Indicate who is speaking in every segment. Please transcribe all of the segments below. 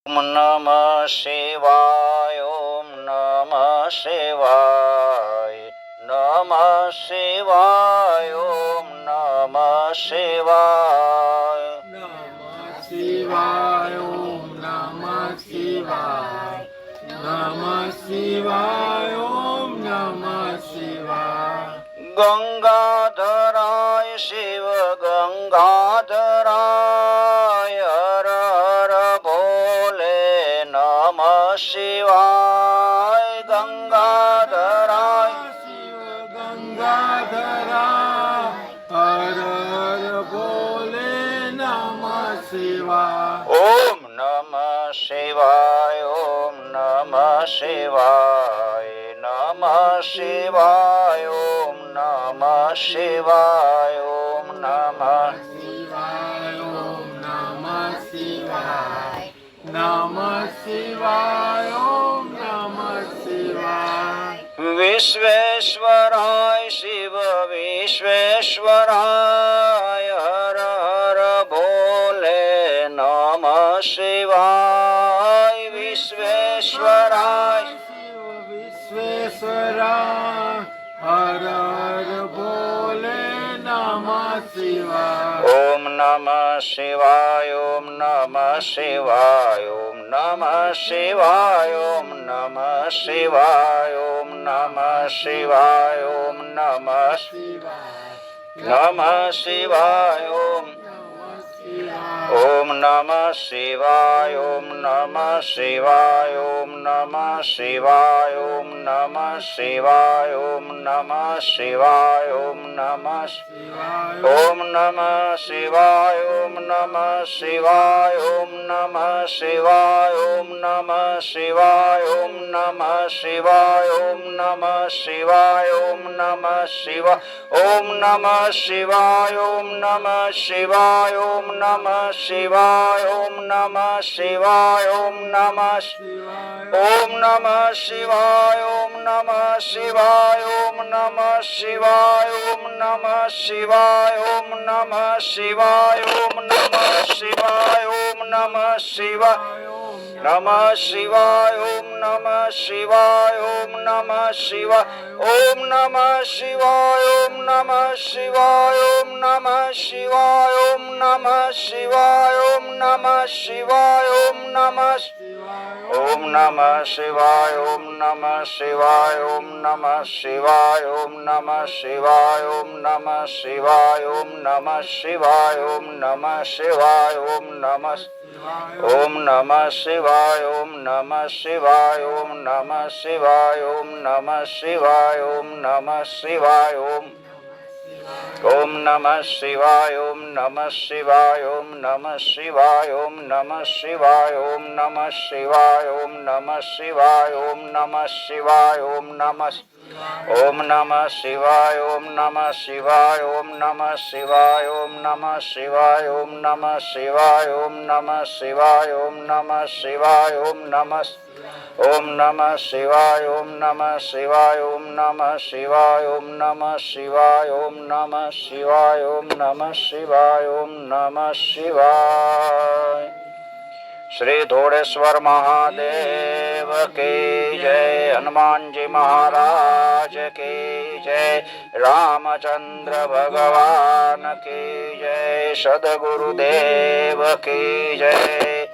Speaker 1: ઓમ નમઃ શિવાય. ઓમ નમઃ શિવાય. નમઃ શિવાય. ઓમ નમઃ શિવાય.
Speaker 2: નમઃ શિવાય. ઓમ નમઃ શિવાય. નમઃ શિવાય. ઓમ નમઃ શિવાય.
Speaker 1: ગંગાધરાય શિવ ગંગાધરાય. હર હર ભોલે નમઃ શિવાય. ગંગાધરાય
Speaker 2: શિવ ગંગાધરા. હર હર ભોલે નમઃ શિવાય.
Speaker 1: ઓમ નમઃ શિવાય. ઓમ નમઃ શિવાય. નમઃ શિવાય. ઓમ નમઃ શિવાય. ઓમ નમઃ
Speaker 2: શિવાય. ઓમ નમઃ શિવાય. નમઃ શિવાય. ઓમ નમઃ શિવાય.
Speaker 1: વિશ્વેશ્વરાય શિવ વિશ્વેશ્વરાય. હર હર ભોલે નમઃ શિવાય. વિશ્વેશ્વરાય
Speaker 2: શિવ વિશ્વેશ્વરા. હર હર ભોલે નમઃ શિવાય.
Speaker 1: ઓમ નમઃ શિવાય. ઓમ નમઃ શિવાય. ઓમ નમઃ શિવાય. ઓમ નમઃ શિવાય. ઓમ નમઃ શિવાય. ઓમ નમઃ નમઃ શિવાય. ઓમ નમઃ શિવાય. ઓમ નમઃ શિવાય. ઓમ નમઃ શિવાય. ઓમ નમઃ શિવાય. ઓમ નમઃ શિવાય. ઓમ નમઃ ઓમ નમઃ શિવાય. ઓમ નમઃ શિવાય. ઓમ નમઃ શિવાય. ઓમ નમઃ શિવાય. ઓમ નમઃ શિવાય. ઓમ નમઃ શિવાય. ઓમ નમઃ શિવાય. ઓમ નમઃ શિવાય. ઓમ નમઃ શિવાય. ઓમ નમઃ શિવાય. ઓમ નમઃ શિવાય. ઓમ નમઃ ઓમ નમઃ શિવાય. ઓમ નમઃ શિવાય. ઓમ નમઃ શિવાય. ઓમ નમઃ શિવાય. ઓમ નમઃ શિવાય. ઓમ નમઃ શિવાય. ઓમ નમઃ શિવાય. નમઃ શિવાય. ઓમ નમઃ શિવાય. ઓમ નમઃ શિવાય. ઓમ નમઃ શિવાય. ઓમ નમઃ શિવાય. ઓમ નમઃ શિવાય. ઓમ નમઃ શિવાય. ઓમ નમઃ શિવાય. ઓમ નમઃ ઓમ નમઃ શિવાય. ઓમ નમઃ શિવાય. ઓમ નમઃ શિવાય. ઓમ નમઃ શિવાય. ઓમ નમઃ શિવાય. ઓમ નમઃ શિવાય. ઓમ નમઃ શિવાય. ઓમ નમઃ ઓમ નમઃ શિવાય. ઓમ નમઃ શિવાય. ઓમ નમઃ શિવાય. ઓમ નમઃ શિવાય. ઓમ નમઃ શિવાય. ઓમ નમઃ શિવાય. ઓમ નમઃ શિવાય. ઓમ નમઃ શિવાય. ઓમ નમઃ શિવાય. ઓમ નમઃ શિવાય. ઓમ નમઃ શિવાય. ઓમ નમઃ શિવાય. ઓમ નમઃ ઓમ નમઃ શિવાય. ઓમ નમઃ શિવાય. ઓમ નમઃ શિવાય. ઓમ નમઃ શિવાય. ઓમ નમઃ શિવાય. ઓમ નમઃ શિવાય. ઓમ નમઃ શિવાય. ઓમ નમઃ ઓમ નમઃ શિવાય. ઓમ નમઃ શિવાય. ઓમ નમઃ શિવાય. ઓમ નમઃ શિવાય. ઓમ નમઃ શિવાય. ઓમ નમઃ શિવાય. ઓમ નમઃ શિવાય. શ્રી ધોળેશ્વર મહાદેવ કી જય. હનુમાનજી મહારાજ કી જય. રામચંદ્ર ભગવાન કી જય. સદગુરુદેવ કી જય.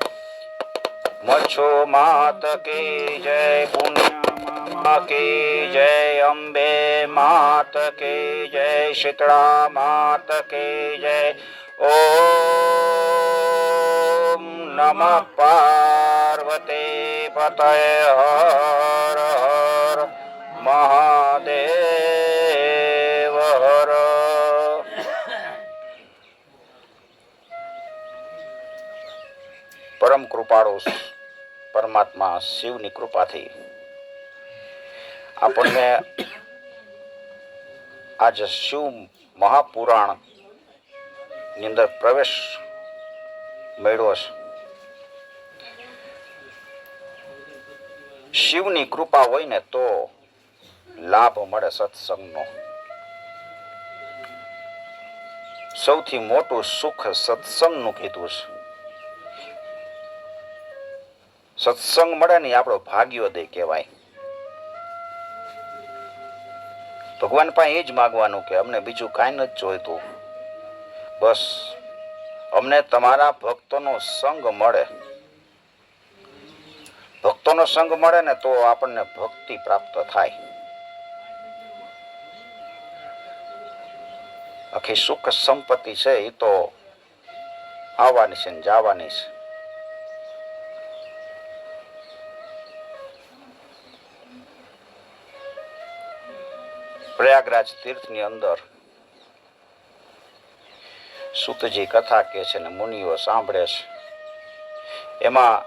Speaker 1: મચ્છુ માત કી જય. પુણ્ય કી જય. અંબે માત કી જય. શીતળા માત કી જય. ઓમ નમઃ પાર્વતી પતય. હર હર મહાદેવ. હર પરમ કૃપાળુ પરમાત્મા શિવની કૃપાથી આપણને આજે શિવ મહાપુરાણ ની અંદર પ્રવેશ મળ્યો છે. શિવની કૃપા હોય ને તો લાભ મળે સત્સંગનો. સૌથી મોટું સુખ સત્સંગનું કીધું છે. સત્સંગ મળે ને આપણો ભાગ્યોદય કહેવાય. ભગવાન પાસે એ જ માગવાનું કે અમને બીજું કાંઈ નથી જોઈતું, બસ અમને તમારા ભક્તોનો સંગ મળે. ભક્તોનો સંગ મળે ને તો આપણને ભક્તિ પ્રાપ્ત થાય. આખી સુખ સંપત્તિ છે એ તો આવવાની છે ને જવાની છે. પ્રયાગરાજ તીર્થની અંદર સુતજી કથા કહે છે ને મુનિઓ સાંભળે છે. એમાં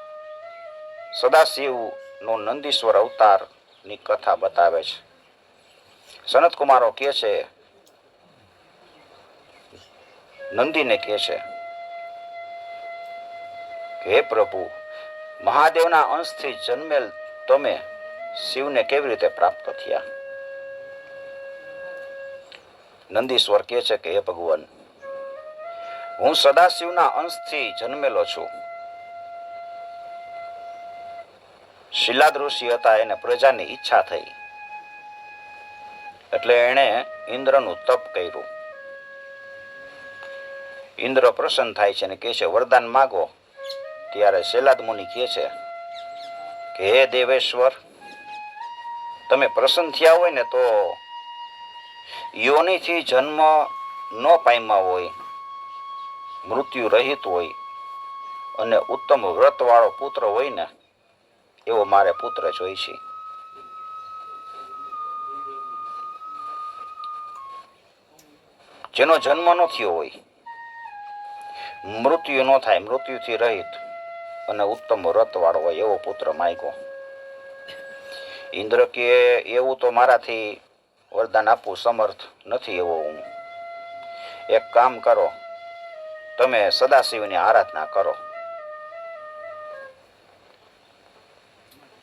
Speaker 1: સદાશિવ નો નંદીશ્વર અવતાર ની કથા બતાવે છે. સનત કુમારો કહે છે, નંદીને કહે છે કે હે પ્રભુ, મહાદેવના અંશથી જન્મેલ તમે શિવને કેવી રીતે પ્રાપ્ત થયા? નંદીશ્વર કહે છે કે હે ભગવાન, હું સદાશિવના અંશથી જન્મેલો છું. શિલાદ ઋષિ હતા, એને પ્રજાની ઈચ્છા થઈ એટલે એણે ઇન્દ્રનું તપ કર્યું. ઇન્દ્ર પ્રસન્ન થાય છે અને કહે છે વરદાન માગો. ત્યારે શૈલાદ મુનિ કહે છે કે હે દેવેશ્વર, તમે પ્રસન્ન થયા હોય ને તો યોનિથી જન્મ ન પામ્યા હોય, મૃત્યુ રહિત હોય અને ઉત્તમ વ્રત વાળો પુત્ર હોય ને એવો મારે પુત્ર જોઈ છે. જેનો જન્મ ન થયો હોય, મૃત્યુ ન થાય, મૃત્યુથી રહિત અને ઉત્તમ વ્રત વાળો હોય એવો પુત્ર માંગ્યો. ઇન્દ્ર કે એવું તો મારાથી વરદાન આપવું સમર્થ નથી. એવો હું એક કામ કરો, તમે સદાશિવની આરાધના કરો,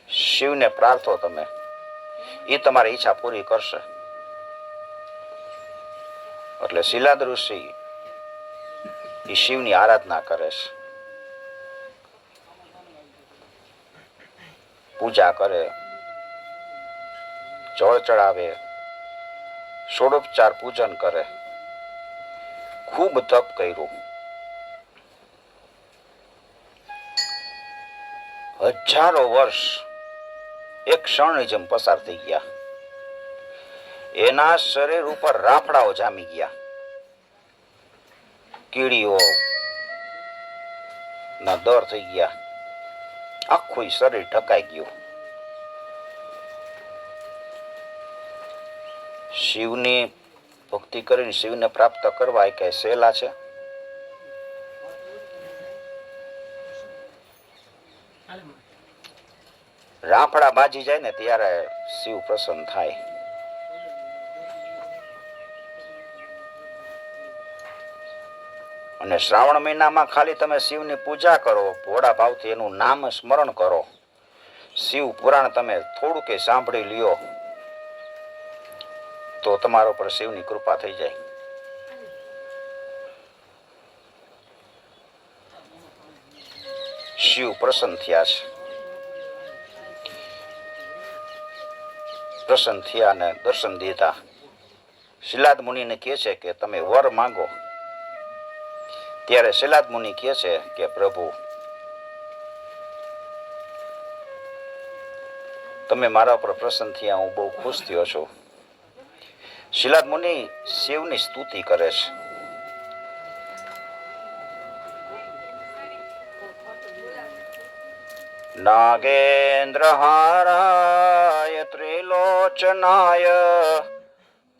Speaker 1: શિવને પ્રાર્થો તમે, એ તમારી ઈચ્છા પૂરી કરશે. એટલે શિલાદ ઋષિ એ શિવની આરાધના કરે છે, પૂજા કરે, જળ ચડાવે, ષોડોપચાર પૂજન કરે, ખૂબ તપ કર્યું. હજારો વર્ષ એક ક્ષણની જેમ પસાર થઈ ગયા. એના શરીર ઉપર રાફડાઓ જામી ગયા, કીડીઓ ના દર થઈ ગયા, આખું શરીર ઢકાઈ ગયું. શિવની ભક્તિ કરીને શિવને પ્રાપ્ત કરવા એ કઈ સહેલા છે? રાફડા બાજી જાય ને ત્યારે શિવ પ્રસન્ન થાય. અને શ્રાવણ મહિનામાં ખાલી તમે શિવની પૂજા કરો, ભોળા ભાવથી એનું નામ સ્મરણ કરો, શિવ પુરાણ તમે થોડું કે સાંભળી લ્યો તો તમારા પર શિવની કૃપા થઈ જાય. શિવ પ્રસન્ન થયા છે. પ્રસન્ન થયા અને દર્શન દીધા. શિલાદ મુનિને કહે છે કે તમે વર માંગો. ત્યારે શિલાદ મુનિ કહે છે કે પ્રભુ, તમે મારા પર પ્રસન્ન થયા, હું બહુ ખુશ થયો છું. શિલાદ મુનિ શિવની સ્તુતિ કરે છે. નાગેન્દ્ર હારાય ત્રિલોચનાય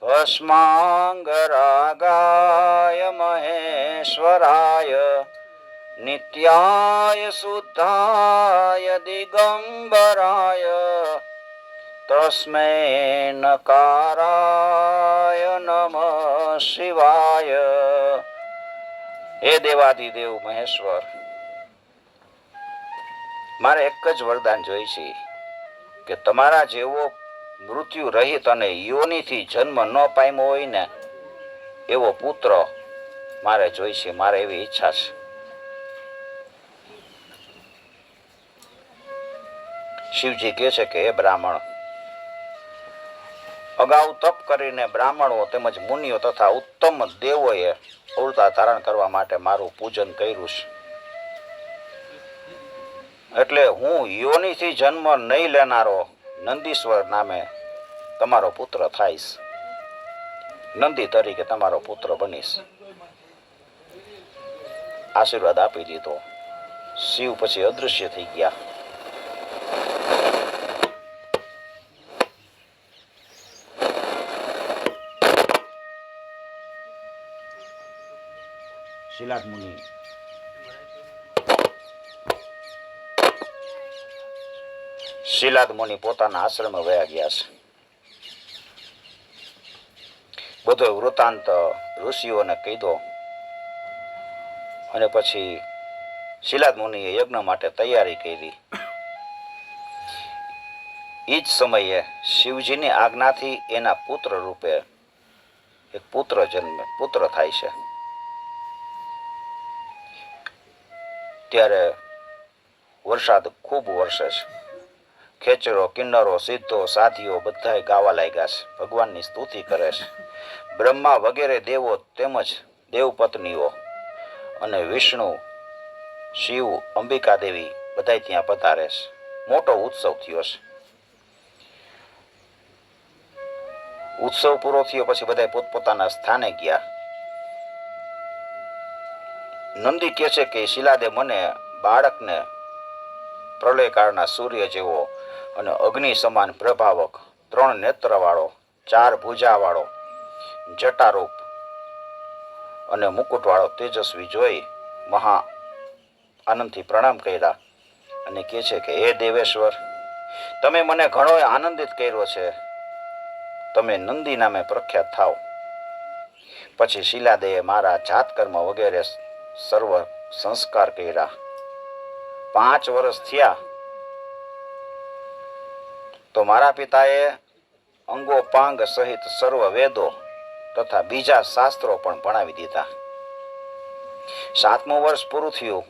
Speaker 1: ભસ્માંગરાગાય મહેશ્વરાય નિત્યાય શુદ્ધાય દિગંબરાય તસ્મૈ નકારાય નમઃ શિવાય. હે દેવાધિદેવ મહેશ્વર, મારે એક જ વરદાન જોઈ છે કે તમારા જેવો મૃત્યુ રહિત અને યોનિથી જન્મ ન પામ્યો હોય ને એવો પુત્ર મારે જોઈ છે. મારે એવી ઈચ્છા છે. શિવજી કહે છે કે હે બ્રાહ્મણ, અગાઉ તપ કરીને બ્રાહ્મણો તેમજ મુનિઓ તથા ઉત્તમ દેવોએ અવતાર ધારણ કરવા માટે મારું પૂજન કર્યું છે. એટલે હું યોનિથી જન્મ નહીં લેનારો નંદીશ્વર નામે તમારો પુત્ર થાઈશ. નંદી તરીકે તમારો પુત્ર બનીશ. આશીર્વાદ આપી દીધો. શિવ પછી અદૃશ્ય થઈ ગયા. શિલાદ મુનિ પોતાના આશ્રમે વયા ગયા છે. બધો વૃત્તાંત ઋષિઓને કહી દો. અને પછી શિલાદ મુનિએ યજ્ઞ માટે તૈયારી કરી. એ જ સમયે શિવજીની આજ્ઞાથી એના પુત્ર રૂપે એક પુત્ર થાય છે. ત્યારે વરસાદ ખૂબ વરસે છે. ખેચરો, કિન્નરો, સિદ્ધો, સાધીઓ બધા ગાવા લાગ્યા છે. ભગવાનની સ્તુતિ કરે છે. બ્રહ્મા વગેરે દેવો તેમજ દેવપત્નીઓ અને વિષ્ણુ, શિવ, અંબિકા દેવી બધા ત્યાં પધારે છે. મોટો ઉત્સવ થયો છે. ઉત્સવ પૂરો થયો પછી બધા પોતપોતાના સ્થાને ગયા. નંદી કહે છે કે શિલાદે મને બાળકને પ્રલયકાળના સૂર્ય જેવો અને અગ્નિ સમાન પ્રભાવક, 3 નેત્રવાળો, 4 ભુજાવાળો, જટારૂપ અને મુકુટવાળો તેજસ્વી જોઈ મહા આનંદથી પ્રણામ કર્યા અને કહે છે કે હે દેવેશ્વર, તમે મને ઘણો આનંદિત કર્યો છે. તમે નંદી નામે પ્રખ્યાત થાવ. પછી શિલાદેએ મારા જાતકર્મ વગેરે સર્વ સંસ્કાર કર્યા. 5 વર્ષ થયા તો મારા પિતાએ અંગોપાંગ સહિત સર્વ વેદો તથા બીજા શાસ્ત્રો પણ ભણાવી દીધા. 7મું વર્ષ પૂરું થયું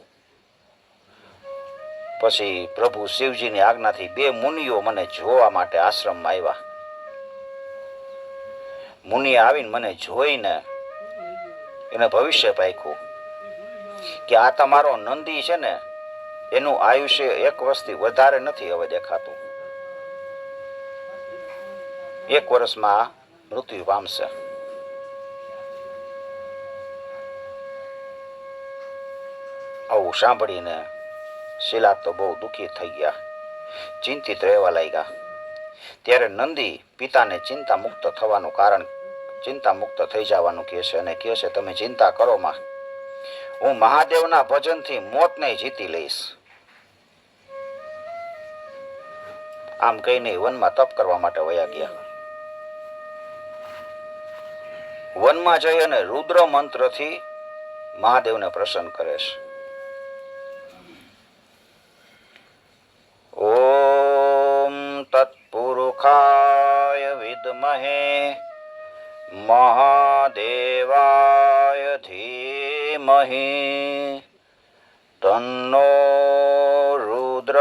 Speaker 1: પછી પ્રભુ શિવજીની આજ્ઞાથી 2 મુનિઓ મને જોવા માટે આશ્રમમાં આવ્યા. મુનિએ આવીને મને જોઈને એને ભવિષ્ય પાક્યું કે આ તમારો નંદી છે ને, એનું આયુષ્ય 1 વર્ષથી વધારે નથી હવે દેખાતું. 1 વર્ષમાં મૃત્યુ પામશે. આવું સાંભળીને શિલાદ તો બહુ દુઃખી થઈ ગયા, ચિંતિત રહેવા લાગ્યા. ત્યારે નંદી પિતાને ચિંતા મુક્ત થવાનું કારણ, ચિંતા મુક્ત થઈ જવાનું કહે છે અને કહે છે તમે ચિંતા કરો માં, હું મહાદેવના ભજનથી મોતને જીતી લઈશ. આમ કહીને વનમાં તપ કરવા માટે વયા ગયા. વનમાં જઈ અને રુદ્ર મંત્રથી મહાદેવને પ્રસન્ન કરે છે. ઓમ તત્પુરુષાય વિદ્મહે મહાદેવાય ધીમહિ તન્નો રુદ્ર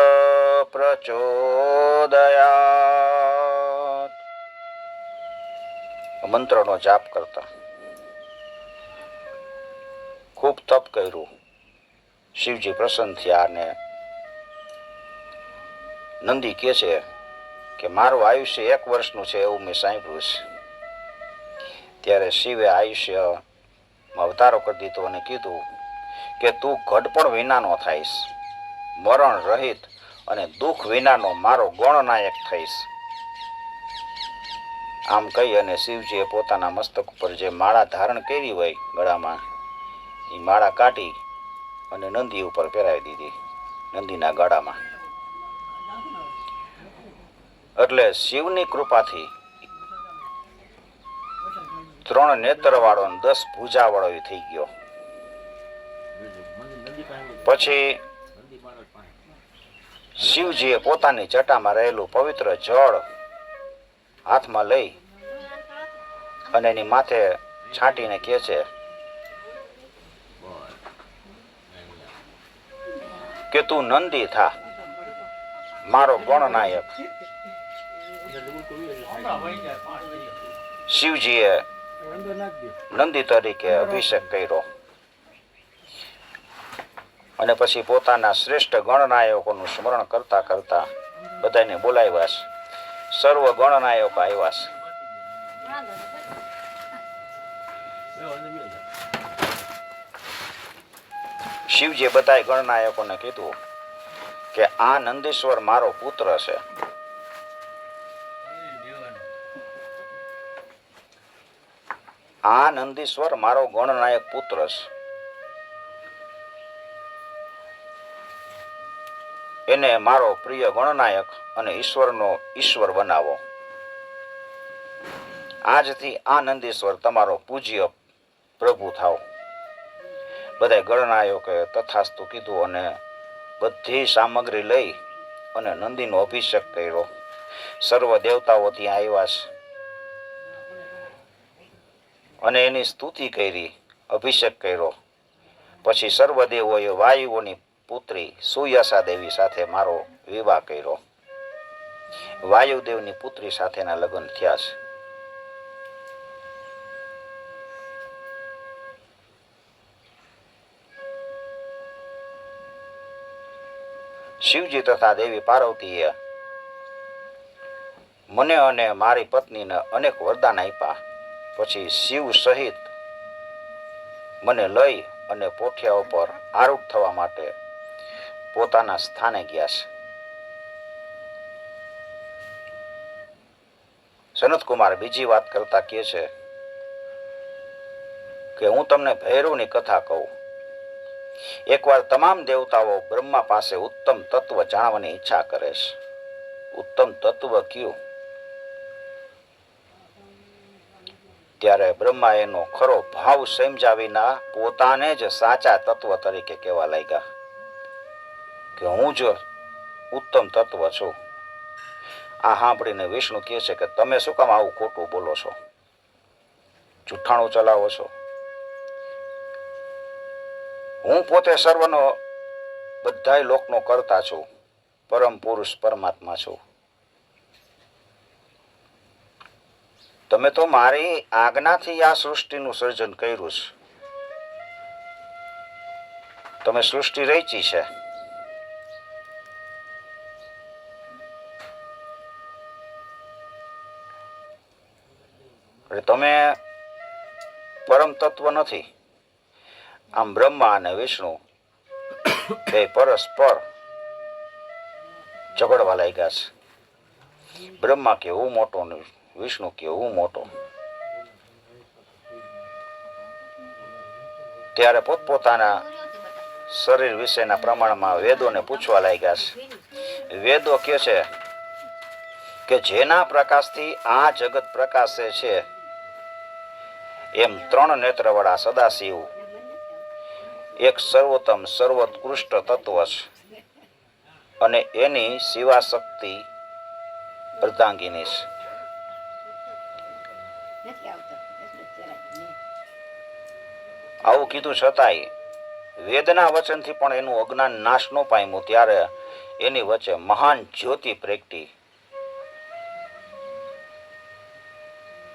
Speaker 1: પ્રચોદયાત. મંત્રનો જાપ કરતા ખૂબ તપ કર્યું. શિવજી પ્રસન્ન થયા અને નંદી કહે છે કે મારું આયુષ્ય 1 વર્ષનું છે એવું મેં સાંભળ્યું છે. ત્યારે શિવે આયુષ્યમાં અવતારો કરી દીધો અને કીધું કે તું ઘડપણ વિનાનો થઈશ, મરણ રહિત અને દુઃખ વિનાનો મારો ગણનાયક થઈશ. આમ કહી અને શિવજીએ પોતાના મસ્તક ઉપર જે માળા ધારણ કરી હોય ગળામાં, એ માળા કાઢી અને નંદી ઉપર પહેરાવી દીધી, નંદીના ગળામાં. એટલે શિવની કૃપાથી 3 નેત્રવાળો અને 10 ભુજાવાળો થઈ ગયો. પછી શિવજીએ પોતાની જટામાં રહેલું પવિત્ર જળ હાથમાં લઈ અને એની માથે છાંટીને કહે છે કે તું નંદી થા. મારો ગણનાયક. શિવજીએ નંદી તરીકે અભિષેક કર્યો અને પછી પોતાના શ્રેષ્ઠ ગણનાયકોનું સ્મરણ કરતા કરતા બધાને બોલાવ્યા છે. સર્વ ગણનાયકો આવ્યા છે. શિવજીએ બધા ગણનાયકોને કીધું કે આ નંદીશ્વર મારો પુત્ર છે. આ નંદીશ્વર મારો ગણનાયક પુત્ર છે. એને મારો પ્રિય ગણનાયક અને ઈશ્વરનો ઈશ્વર બનાવો. આજથી આ નંદીશ્વર તમારો પૂજ્ય પ્રભુ થાવ. બધા ગણનાયકોએ તથાસ્તુ કીધું અને બધી સામગ્રી લઈ અને નંદીનો અભિષેક કર્યો. સર્વ દેવતાઓ ત્યાં આવ્યા છે અને એની સ્તુતિ કરી, અભિષેક કર્યો. પછી સર્વદેવોએ વાયુઓની પુત્રી સુયસા દેવી સાથે મારો વિવાહ કર્યો. વાયુદેવની પુત્રી સાથેના લગ્ન થયા છે. શિવજી તથા દેવી પાર્વતીએ મને અને મારી પત્નીને અનેક વરદાન આપ્યા. પછી શિવ સહિત મને લઈ અને પોઠિયા ઉપર આરૂઢ થવા માટે પોતાના સ્થાને ગયા છે. સનતકુમાર બીજી વાત કરતા કહે છે કે હું તમને ભૈરવની કથા કહું. એકવાર તમામ દેવતાઓ બ્રહ્મા પાસે ઉત્તમ તત્વ જાણવાની ઈચ્છા કરે છે. ઉત્તમ તત્વ કયું? ત્યારે બ્રહ્મા એનો ખરો ભાવ સમજાવીના પોતાને જ સાચા તત્વ તરીકે કહેવા લાગ્યા કે હું જ ઉત્તમ તત્વ છું. આ સાંભળીને વિષ્ણુ કહે છે કે તમે શું કામ આવું ખોટું બોલો છો, જુઠ્ઠાણું ચલાવો છો? હું પોતે સર્વનો બધાય લોકનો કરતા છું, પરમ પુરુષ પરમાત્મા છું. તમે તો મારી આજ્ઞાથી આ સૃષ્ટિનું સર્જન કર્યું છે. તમે સૃષ્ટિ રચી છે. તમે પરમ તત્વ નથી. આમ બ્રહ્મા અને વિષ્ણુ બે પરસ્પર ઝઘડવા લાગ્યા છે. બ્રહ્મા કે હું મોટો ને વિષ્ણુ કે હું મોટો. ત્યારે પોતપોતાના શરીર વિશેના પ્રમાણમાં વેદોને પૂછવા લાગ્યા છે. વેદો કહે છે કે જેના પ્રકાશથી આ જગત પ્રકાશે છે એમ ત્રણ નેત્રવાળા સદાશિવ એક સર્વોત્તમ સર્વોત્કૃષ્ટ તત્વ છે અને એની શિવાશક્તિ અર્ધાંગિની છે. આવું કીધું છતાંય વેદના વચનથી પણ એનું અજ્ઞાન નાશ ન પામ્યું. ત્યારે એની વચ્ચે મહાન જ્યોતિ પ્રગટી.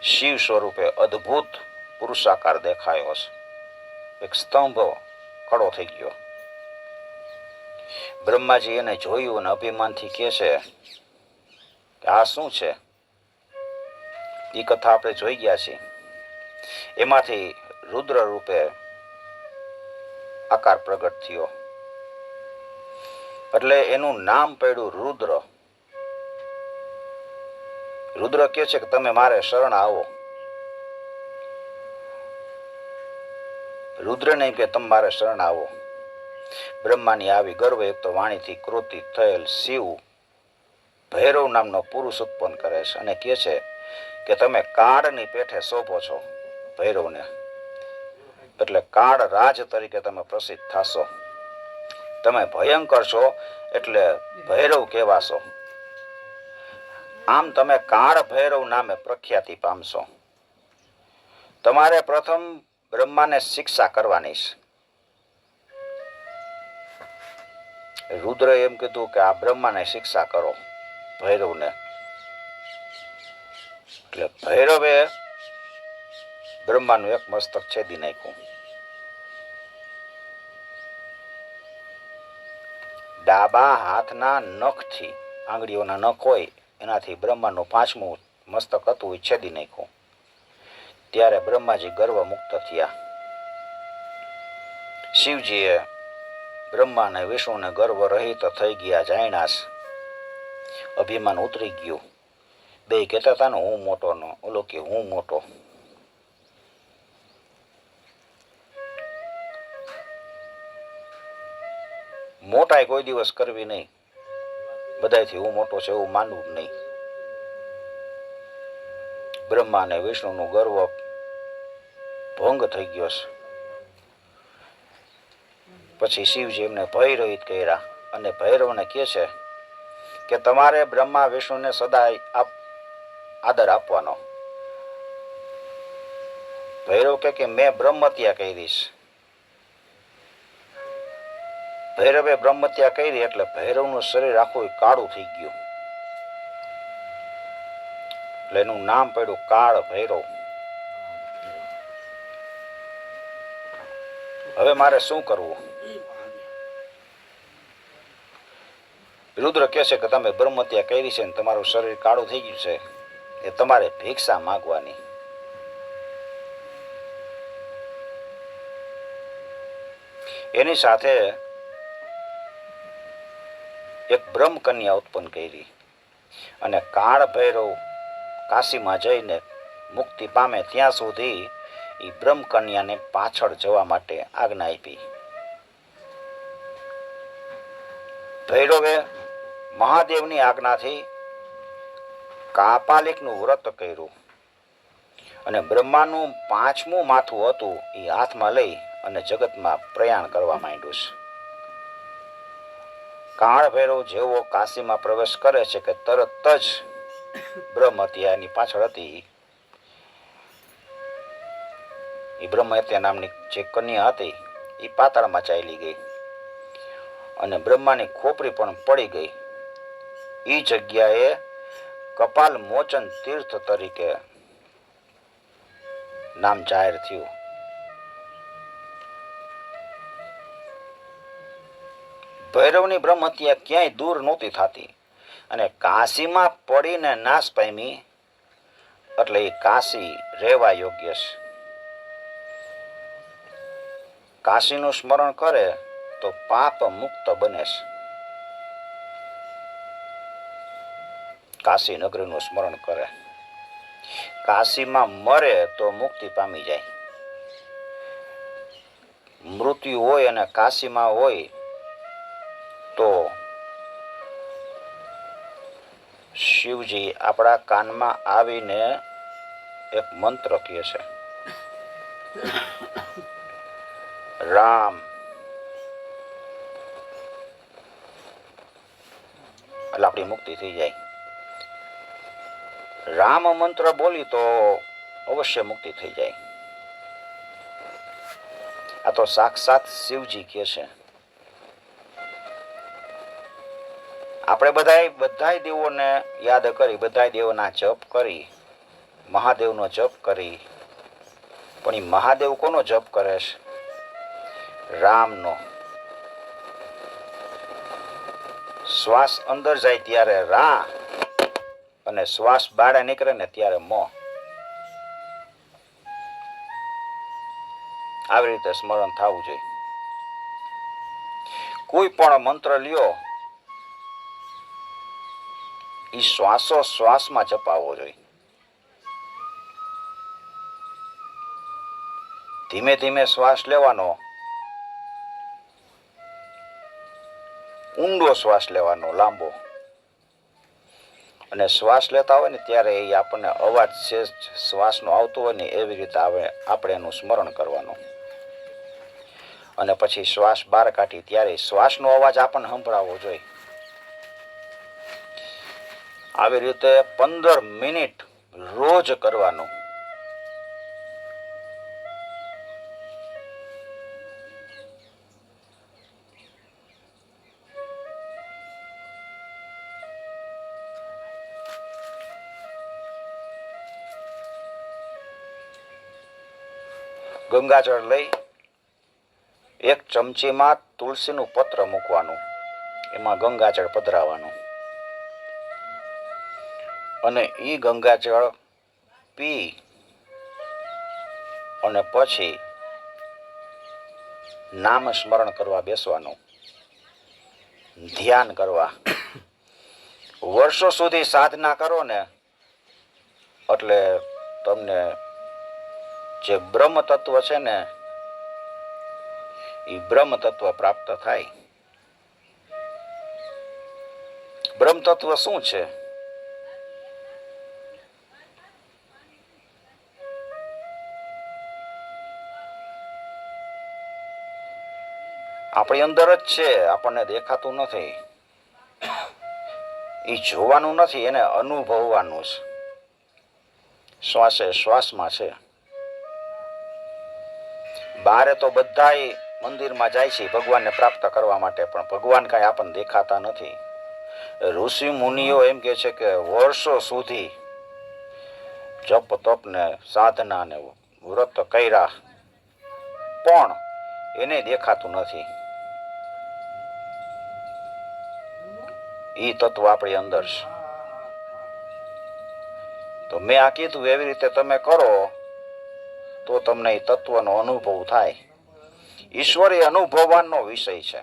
Speaker 1: શિવ સ્વરૂપે અદ્ભુત પુરુષાકાર દેખાયો છે. એક સ્તંભ ખડો થઈ ગયો. બ્રહ્માજી એને જોયું અને અભિમાનથી કહે છે કે આ શું છે? એ કથા આપણે જોઈ ગયા છીએ. એમાંથી રુદ્ર રૂપે આકાર પ્રગટ થયો એટલે એનું નામ પડ્યું રુદ્ર. રુદ્ર કહે છે કે તમે મારે શરણ આવો. રુદ્ર નહીં કે તમે મારે શરણ આવો. બ્રહ્માની આવી ગર્વયુક્ત વાણીથી ક્રોધિત થયેલ શિવ ભૈરવ નામનો પુરુષ ઉત્પન્ન કરે છે અને કહે છે કે તમે કાળની પેઠે શોભો છો ભૈરવને, એટલે કાળ રાજ તરીકે તમે પ્રસિદ્ધ થશો. તમે ભયંકર છો એટલે ભૈરવ કહેવાશો. આમ તમે કાળ ભૈરવ નામે પ્રખ્યાતિ પામશો. તમારે પ્રથમ બ્રહ્માને શિક્ષા કરવાની છે. રુદ્રએ એમ કીધું કે આ બ્રહ્માને શિક્ષા કરો, ભૈરવને. એટલે ભૈરવે બ્રહ્માનું એક મસ્તક છેદી નાખ્યું. ડાબા હાથના નખથી, આંગળીઓના નખ હોય એનાથી બ્રહ્માનું 5મું મસ્તક હતું એ છેદી નાખ્યું. ત્યારે બ્રહ્માજી ગર્વ મુક્ત થયા. શિવજીએ બ્રહ્મા અને વિષ્ણુને ગર્વ રહિત થઈ ગયા, જાણ્યા, અભિમાન ઉતરી ગયું. બે કહેતા હતા ને હું મોટો, નો ઓલો કે હું મોટો. મોટાઈ કોઈ દિવસ કરવી નહીં, બધાથી હું મોટો છે એવું માનવું જ નહીં. બ્રહ્મા અને વિષ્ણુનું ગર્વ ભંગ થઈ ગયો છે. પછી શિવજી એમને ભયરહિત કર્યા અને ભૈરવને કહે છે કે તમારે બ્રહ્મા વિષ્ણુને સદાય આદર આપવાનો. ભૈરવ કે મેં બ્રહ્મત્યા કરી છે. ભૈરવે બ્રહ્મત્યા કરી એટલે ભૈરવનું શરીર આખું કાળું થઈ ગયું. એટલે એનું નામ પડ્યું કાળ ભૈરવ. હવે મારે શું કરવું? રુદ્ર કહે છે કે તમે બ્રહ્મત્યા કરી છે ને તમારું શરીર કાળું થઈ ગયું છે, એ તમારે ભિક્ષા માંગવાની. એની સાથે એક બ્રહ્મ કન્યા ઉત્પન્ન કરી અને કાળ ભૈરવ કાશીમાં જઈને મુક્તિ પામે ત્યાં સુધી એ બ્રહ્મ કન્યાને પાછળ જવા માટે આજ્ઞા આપી. ભૈરવે મહાદેવની આજ્ઞાથી કાપાલિકનું વ્રત કર્યું અને બ્રહ્માનું 5મું માથું હતું એ હાથમાં લઈ અને જગતમાં પ્રયાણ કરવા માંડ્યું છે. કાળ ભૈરવ જેવો કાશીમાં પ્રવેશ કરે છે કે તરત જ બ્રહ્મહત્યા એની પાછળ હતી એ બ્રહ્મહત્યા નામની જે કન્યા હતી એ પાતાળમાં ચાલી ગઈ અને બ્રહ્માની ખોપરી પણ પડી ગઈ. એ જગ્યાએ કપાલ મોચન તીર્થ તરીકે નામ જાહેર થયું. ભૈરવની બ્રહ્મહત્યા ક્યાંય દૂર નહોતી થતી અને કાશીમાં પડીને નાશ પામી એટલે એ કાશી રહેવા યોગ્ય છે. કાશીનું સ્મરણ કરે તો પાપ મુક્ત બને છે. કાશી નગરીનું સ્મરણ કરે, કાશીમાં મરે તો મુક્તિ પામી જાય. મૃત્યુ હોય અને કાશીમાં હોય તો શિવજી આપણા કાનમાં આવીને એક મંત્ર કહે છે, રામ. એટલે આપણી મુક્તિ થઈ જાય. રામ મંત્ર બોલી તો અવશ્ય મુક્તિ થઈ જાય. આ તો સાક્ષાત શિવજી કહે છે. આપણે બધાય દેવોને યાદ કરી, બધાય દેવોના જપ કરી, મહાદેવનો જપ કરી, પણ એ મહાદેવ કોનો જપ કરે છે? રામનો. શ્વાસ અંદર જાય ત્યારે રા અને શ્વાસ બહાર નીકળે ને ત્યારે મો. આવી રીતે સ્મરણ થવું જોઈએ. કોઈ પણ મંત્ર લ્યો એ શ્વાસોશ્વાસમાં જપાવવો જોઈએ. ધીમે ધીમે શ્વાસ લેવાનો, ઊંડો શ્વાસ લેવાનો, લાંબો. અને શ્વાસ લેતા હોય ને ત્યારે એ આપણને અવાજ છે શ્વાસનો આવતો હોય ને એવી રીતે આપણે એનું સ્મરણ કરવાનું. અને પછી શ્વાસ બહાર કાઢી ત્યારે શ્વાસનો અવાજ આપણને સંભળાવવો જોઈએ. આવી રીતે 15 મિનિટ રોજ કરવાનું. ગંગાજળ લઈ એક ચમચીમાં તુલસીનું પત્ર મૂકવાનું, એમાં ગંગાજળ પધરાવવાનું અને એ ગંગાજળ પી અને પછી નામ સ્મરણ કરવા બેસવાનું, ધ્યાન કરવા. વર્ષો સુધી સાધના કરો ને એટલે તમને જે બ્રહ્મ તત્વ છે ને એ બ્રહ્મ તત્વ પ્રાપ્ત થાય. બ્રહ્મ તત્વ શું છે? આપણી અંદર જ છે, આપણને દેખાતું નથી. એ જોવાનું નથી, એને અનુભવવાનું છે. શ્વાસે શ્વાસમાં છે. બારે તો બધાય મંદિરમાં જાય છે ભગવાનને પ્રાપ્ત કરવા માટે, પણ ભગવાન કાંઈ આપણને દેખાતા નથી. ઋષિ મુનિઓ એમ કે છે કે વર્ષો સુધી જપ તપ ને સાધના ને વ્રત કર્યા પણ એને દેખાતું નથી. એ તત્વ આપણી અંદર છે. તો મેં આ કીધું એવી રીતે તમે કરો તો તમને એ તત્વનો અનુભવ થાય. ઈશ્વર એ અનુભવવાનો વિષય છે,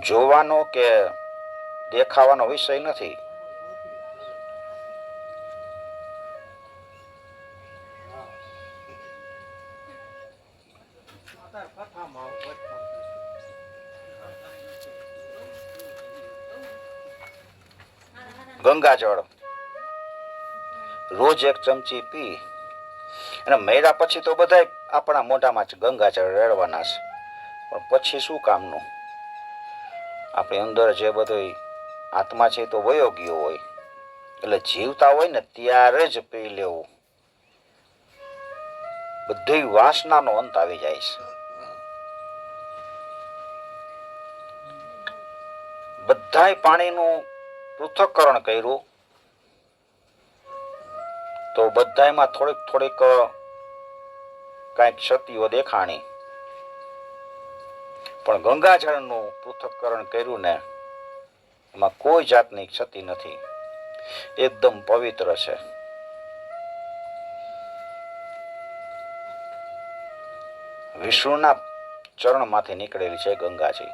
Speaker 1: જોવાનો કે દેખાવાનો વિષય નથી. ગંગાજળ રોજ એક ચમચી પી અને મર્યા પછી તો બધા આપણા મોઢામાં જ ગંગાજળ રેડવાના છે, પણ પછી શું કામનું? આપણી અંદર જે બધો આત્મા છે તો વયો ગયો હોય, એટલે જીવતા હોય ને ત્યારે જ પી લેવું. બધી વાસનાનો અંત આવી જાય છે. બધાય પાણીનું પૃથ્થકરણ કર્યું તો બધાયમાં થોડીક થોડીક કાંઈક ક્ષતિઓ દેખાણી, પણ ગંગાજળનું પૃથ્થકરણ કર્યું ને એમાં કોઈ જાતની ક્ષતિ નથી, એકદમ પવિત્ર છે. વિષ્ણુના ચરણમાંથી નીકળેલી છે ગંગાજી,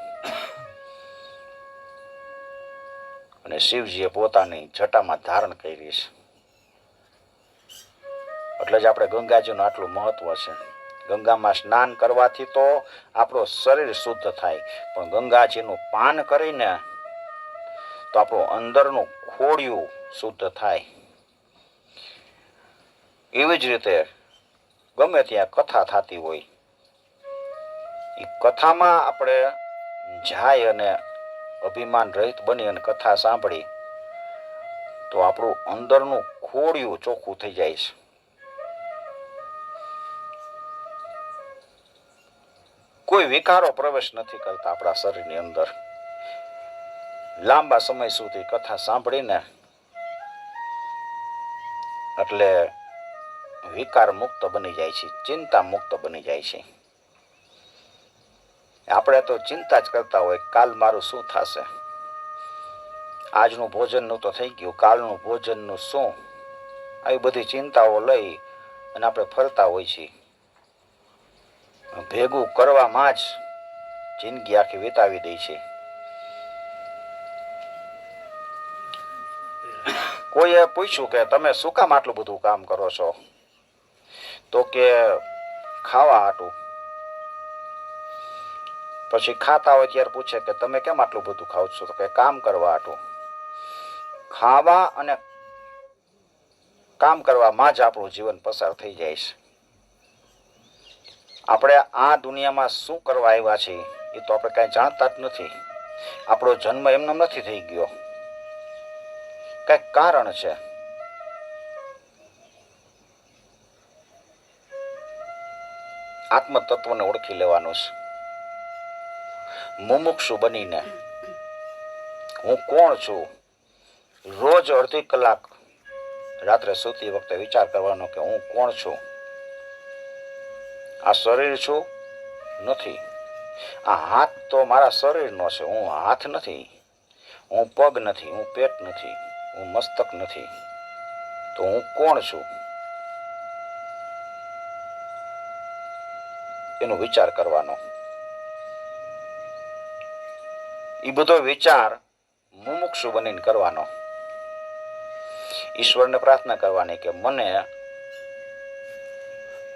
Speaker 1: અને શિવજીએ પોતાની જટામાં ધારણ કરી છે. એટલે જ આપણે ગંગાજીનું આટલું મહત્વ છે. ગંગામાં સ્નાન કરવાથી તો આપણું શરીર શુદ્ધ થાય, પણ ગંગાજીનું પાન કરીને તો આપણું અંદરનું ખોડિયું શુદ્ધ થાય. એવી જ રીતે ગમે ત્યાં કથા થતી હોય, એ કથામાં આપણે જાય અને અભિમાન રહિત બની અને કથા સાંભળી તો આપણું અંદરનું ખોડિયું ચોખ્ખું થઈ જાય છે. કોઈ વિકારો પ્રવેશ નથી કરતા આપણા શરીરની અંદર. લાંબા સમય સુધી કથા સાંભળીને એટલે વિકાર મુક્ત બની જાય છે, ચિંતા મુક્ત બની જાય છે. આપણે તો ચિંતા જ કરતા હોય, કાલ મારું શું થશે, આજનું ભોજનનું તો થઈ ગયું, કાલનું ભોજનનું શું? આવી બધી ચિંતાઓ લઈ અને આપણે ફરતા હોય છીએ. ભેગું કરવામાં જ જિંદગી આખી વિતાવી દે છે. કોઈએ પૂછ્યું કે તમે શું કામ આટલું બધું કામ કરો છો? તો કે ખાવા હાટું. પછી ખાતા હોય ત્યારે પૂછે કે તમે કેમ આટલું બધું ખાવ છો? તો કે કામ કરવા હાટું. ખાવા અને કામ કરવામાં જ આપણું જીવન પસાર થઈ જાય છે. આપણે આ દુનિયામાં શું કરવા આવ્યા છીએ એ તો આપણે કાંઈ જાણતા જ નથી. આપણો જન્મ એમનો નથી થઈ ગયો, કંઈક કારણ છે. આત્મતત્વને ઓળખી લેવાનું છે. મુમુક્ષુ બનીને હું કોણ છું, રોજ અડધી કલાક રાત્રે સૂતી વખતે વિચાર કરવાનો કે હું કોણ છું. આ શરીર છું નથી. આ હાથ તો મારા શરીરનો છે, હું હાથ નથી. હું પગ નથી, હું પેટ નથી, હું મસ્તક નથી. તો હું કોણ છું? એનો વિચાર કરવાનો. એ બધો વિચાર મુમુક્ષુ બનીને કરવાનો. ઈશ્વરને પ્રાર્થના કરવાની કે મને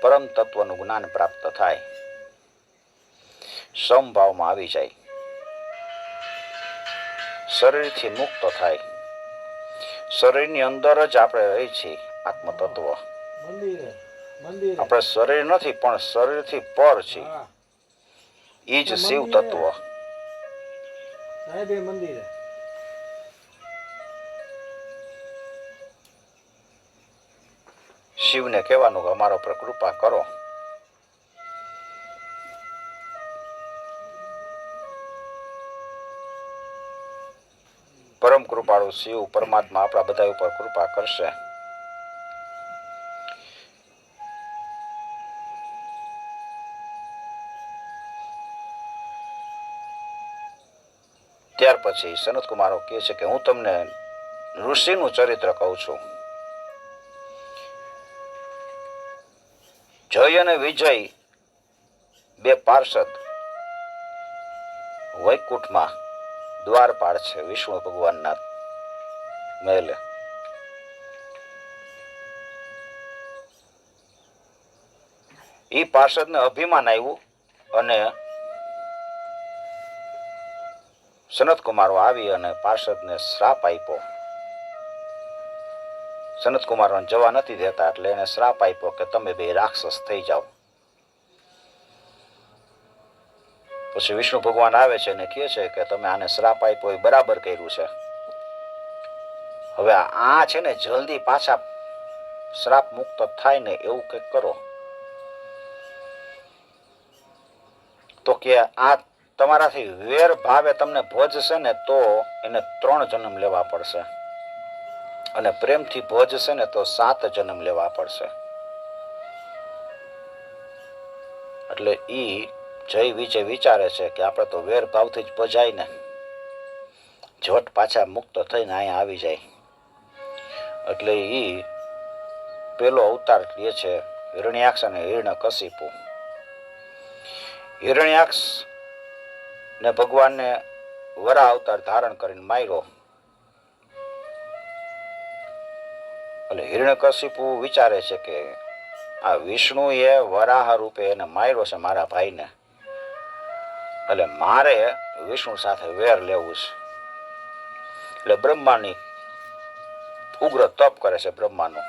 Speaker 1: પરમ તત્વનું જ્ઞાન પ્રાપ્ત થાય, સમભાવમાં આવી જાય, શરીરથી મુક્ત થાય. શરીરની અંદર જ આપણે રહી છીએ આત્મતત્વ. આપણે શરીર નથી પણ શરીરથી પર છે. એ જ શિવ તત્વ. શિવને કહેવાનું કે અમારા પર કૃપા કરો. પરમ કૃપાળુ શિવ પરમાત્મા આપણા બધા ઉપર કૃપા કરશે. ત્યાર પછી સનત કુમારો કહે છે કે હું તમને ઋષિનું ચરિત્ર કહું છું. જય અને વિજય બે પાર્ષદ વૈકુંઠમાં દ્વારપાળ છે વિષ્ણુ ભગવાનના મહેલે. એ પાર્ષદને અભિમાન આવ્યું અને સનત કુમારો આવી અને પાર્ષદને શ્રાપ આપ્યો. સનત કુમારોને જવા નથી દેતા એટલે એને શ્રાપ આપ્યો કે તમે બે રાક્ષસ થઈ જાઓ. પછી વિષ્ણુ ભગવાન આવે છે અને કહે છે કે તમે આને શ્રાપ આપ્યો એ બરાબર કર્યું છે. હવે આ છે ને જલ્દી પાછા શ્રાપ મુક્ત થાય ને એવું કંઈક કરો. તો કે આ તમારાથી વેર ભાવે તમને ભોજશે ને તો એને 3 જન્મ લેવા પડશે, અને પ્રેમથી ભોજશે ને તો 7 જન્મ લેવા પડશે. એટલે ઈ જય વિજય વિચારે છે કે આપણે તો વેર ભાવથી જ ભજાય ને, જોટ પાછા મુક્ત થઈને અહીંયા આવી જાય. એટલે ઈ પેલો અવતાર લે છે હિરણ્યાક્ષ અને હિરણ્યકશિપુ. હિરણ્યાક્ષ ને ભગવાનને વરા અવતાર ધારણ કરીને માર્યો. એટલે હિરણ્યકશિપુ વિચારે છે કે આ વિષ્ણુએ વરાહ રૂપે એને માર્યો છે મારા ભાઈને, એટલે મારે વિષ્ણુ સાથે વેર લેવું છે. એટલે બ્રહ્માની ઉગ્ર તપ કરે છે બ્રહ્માનું.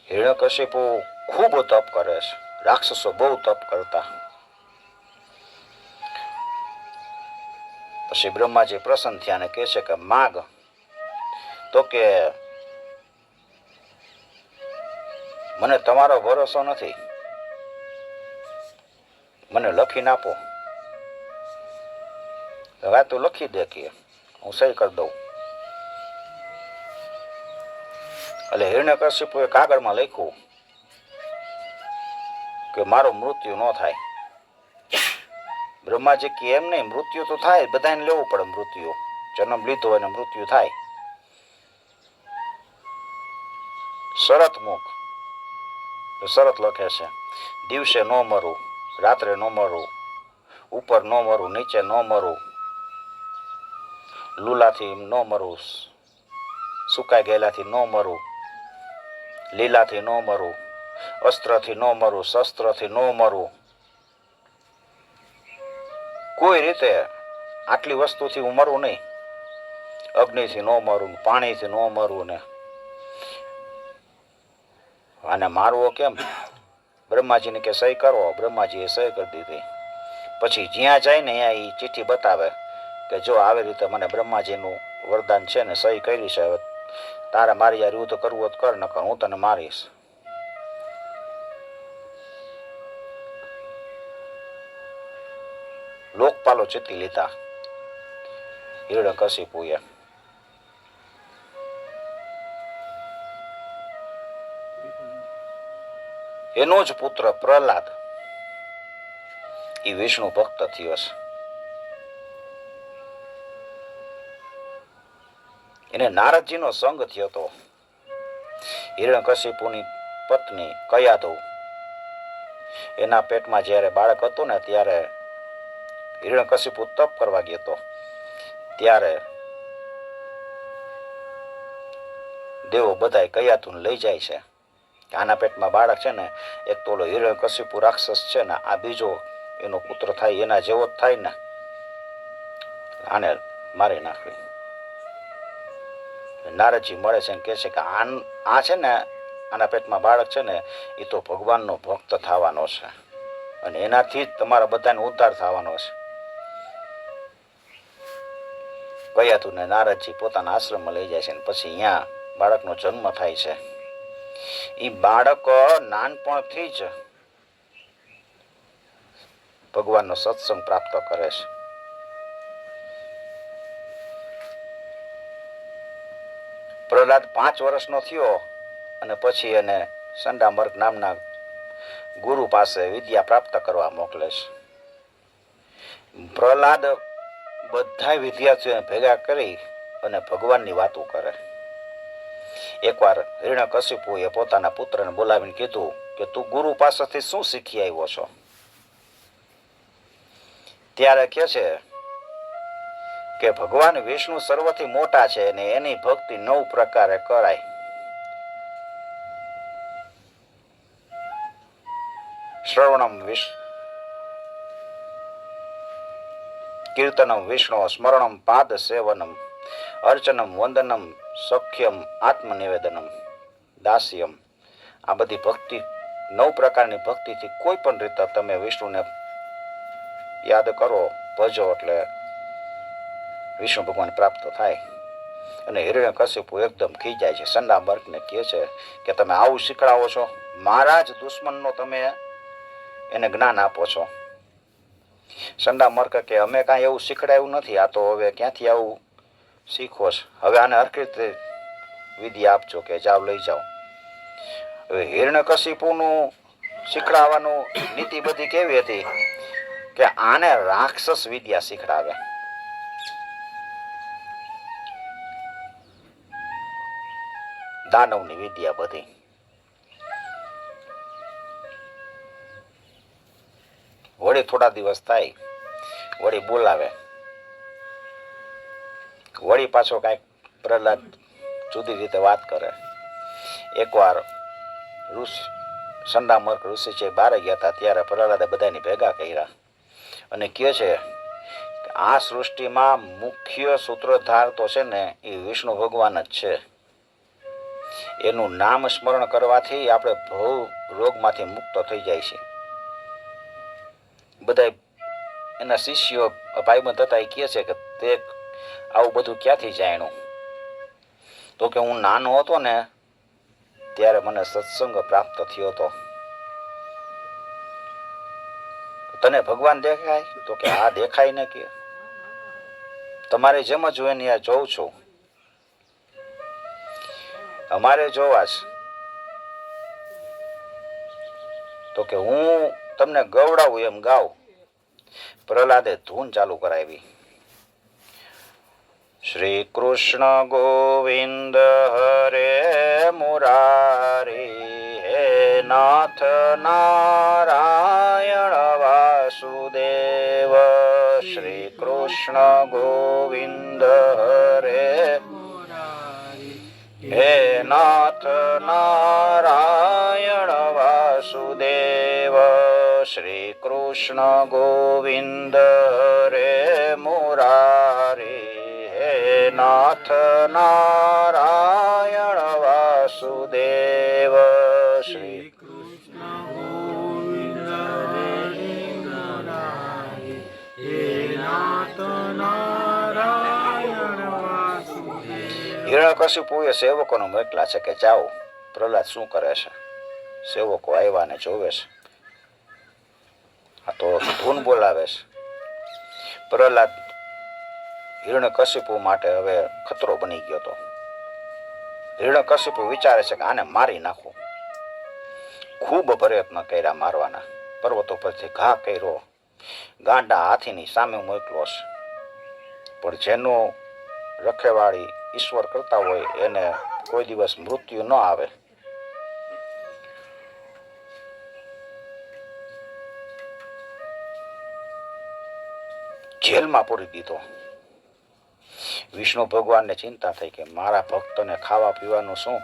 Speaker 1: હિરણ્યકશિપુ ખૂબ તપ કરે છે, રાક્ષસો બહુ તપ કરતા. પછી બ્રહ્માજી પ્રસન્ન થયા અને કહે છે કે માગ. તો કે મને તમારો ભરોસો નથી, મને લખીને આપો. હવે તું લખી દે કે હું સહી કરી દઉં. એટલે હિરણ્યકશિપુએ કાગળમાં લખ્યું કે મારું મૃત્યુ ન થાય. બ્રહ્માજી કે એમ નહીં, મૃત્યુ તો થાય, બધાને લેવું પડે મૃત્યુ. જન્મ લીધો હોય ને મૃત્યુ થાય. શરત મુખ શરત લખે છે, દિવસે ન મરું, રાત્રે ન મરું, ઉપર ન મરું, નીચે ન મરું, લૂલાથી ન મરું, સુકાઈ ગયેલાથી ન મરું, લીલાથી ન મરું, અસ્ત્રથી ન મરું, શસ્ત્રથી ન મરું. કોઈ રીતે આટલી વસ્તુથી હું મરું નહીં. અગ્નિથી ન મરું, પાણીથી ન મરું ને આને મારવો કેમ? બ્રહ્માજીને કે સહી કરો. બ્રહ્માજીએ સહી કરી દીધી. પછી જ્યાં જાય ને ત્યાં એ ચિઠ્ઠી બતાવે કે જો આવી રીતે મને બ્રહ્માજીનું વરદાન છે ને સહી કરી છે, હવે તારે મારી યાર યુદ્ધ કરવું હોય તો કર, નકર હું તને મારીશ. લોકપાલો જીતી લીધા હિરણ્યકશિપુએ. એનો જ પુત્ર પ્રહલાદ એ વિષ્ણુ ભક્ત થયો છે. એને નારદજીનો સંગ થયો હતો. હિરણ્યકશિપુની પત્ની કયાધુ એના પેટમાં જ્યારે બાળક હતું ને ત્યારે હિરણ્યકશિપુ તપ કરવા ગયો હતો. ત્યારે દેવો બધાય કયાધુને લઈ જાય છે. આના પેટમાં બાળક છે ને, એક તો ઓલો હિરણ્યકશિપુ રાક્ષસ છે ને, આ બીજો એનો પુત્ર થાય, એના જેવો જ થાય ને, આને મારી નાખવી. નારદજી મળે છે કે છે કે આ છે ને, આના પેટમાં બાળક છે ને, એ તો ભગવાનનો ભક્ત થવાનો છે અને એનાથી જ તમારા બધાને ઉદ્ધાર થવાનો છે. કયાધુને નારદજી પોતાના આશ્રમમાં લઈ જાય છે અને પછી અહીંયા બાળકનો જન્મ થાય છે. એ બાળક નાનપણથી જ ભગવાનનો સત્સંગ પ્રાપ્ત કરે છે. પ્રહલાદ 5 વર્ષનો થયો અને પછી એને સંડામર્ક નામના ગુરુ પાસે વિદ્યા પ્રાપ્ત કરવા મોકલે છે. પ્રહલાદ બધા વિદ્યાર્થીઓને ભેગા કરી અને ભગવાનની વાતો કરે. એકવાર હિરણ્યકશિપુએ પોતાના પુત્રને બોલાવીને કીધું કે તું ગુરુ પાસેથી શું શીખી આવ્યો છો? ત્યારે કહે છે કે ભગવાન વિષ્ણુ સર્વથી મોટા છે અને એની ભક્તિ 9 પ્રકારે કરાય. શ્રવણમ કીર્તનમ વિષ્ણુ સ્મરણમ પાદ સેવનમ અર્ચનમ વંદનમ સખ્યમ આત્મનિવેદનમ દાસ્યમ. આ બધી ભક્તિ 9 પ્રકારની ભક્તિથી કોઈ પણ રીતે તમે વિષ્ણુને યાદ કરો, ભજો, એટલે વિષ્ણુ ભગવાન પ્રાપ્ત થાય. અને હિરણ્યકશિપુ એકદમ ખીજાય છે. સંડામર્કને કહે છે કે તમે આવું શીખડાવો છો, મારા જ દુશ્મનનો તમે એને જ્ઞાન આપો છો. સંડામર્ક કે અમે કાંઈ એવું શીખડાયું નથી, આ તો હવે ક્યાંથી આવું શીખવો છે, હવે આને હરખી રીતે વિદ્યા આપજો કે જાઓ લઈ જાઓ. હવે હિરણ્યકશિપુનું શીખડાવવાનું નીતિ બધી કેવી હતી કે આને રાક્ષસ વિદ્યા શીખડાવે. દાનવની વિદ્યા બધી. વળી થોડા દિવસ થાય, વળી બોલાવે, વળી પાછો કાંઈક પ્રહલાદ જુદી રીતે વાત કરે. એકવાર સંડામર્ક ઋષિ છે બહાર ગયા હતા, ત્યારે પ્રહલાદે બધાને ભેગા કર્યા અને કહે છે કે આ સૃષ્ટિમાં મુખ્ય સૂત્રધાર તો છે ને એ વિષ્ણુ ભગવાન જ છે. એનું નામ સ્મરણ કરવાથી આપણે ભવ રોગમાંથી મુક્ત થઈ જાય છે. બધા એના શિષ્યો ભાઈબંધ હતા એ કહે છે કે તે આવું બધું ક્યાંથી જાણ્યું? તો કે હું નાનો હતો ને ત્યારે મને સત્સંગ પ્રાપ્ત થયો હતો. તને ભગવાન દેખાય? તો કે હા દેખાય ને, કે તમારે જેમ જ હું એને જોઉં છું. અમારે જોવા છે. તો કે હું તમને ગવડાવું એમ ગાવ. પ્રહલાદે ધૂન ચાલુ કરાવી. શ્રી કૃષ્ણ ગોવિંદ હરે મુરારી, હે નાથ નારાયણ વાસુદેવ. શ્રી કૃષ્ણ ગોવિંદ હરે હે નાથ નારાયણ વાસુદેવ. શ્રી કૃષ્ણ ગોવિંદ હરે મુરારી, હે નાથ નારાયણ વાસુદેવ. શ્રી
Speaker 2: કૃષ્ણ ગોવિંદ હરે મુરારી, હે નાથ નારાયણ વાસુદેવ.
Speaker 1: હિરણ્યકશિપુએ સેવકોને મોકલા છે કે જાઓ પ્રહલાદ શું કરે છે. સેવકો આવ્યા ને જોવે છે. આ તો ધૂન બોલાવે છે. પ્રહલાદ હિરણ્યકશિપુ માટે હવે ખતરો બની ગયો હતો. હિરણ્યકશિપુ વિચારે છે કે આને મારી નાખું. ખૂબ પ્રયત્ન કર્યા મારવાના. પર્વતો પરથી ઘા કર્યો, ગાંડા હાથીની સામે મોકલો છે, પણ જેનું રખેવાળી ઈશ્વર કરતા હોય એને કોઈ દિવસ મૃત્યુ ન આવે. જેલમાં પૂરી દીધો. વિષ્ણુ ભગવાનને ચિંતા થઈ કે મારા ભક્તોને ખાવા પીવાનું શું.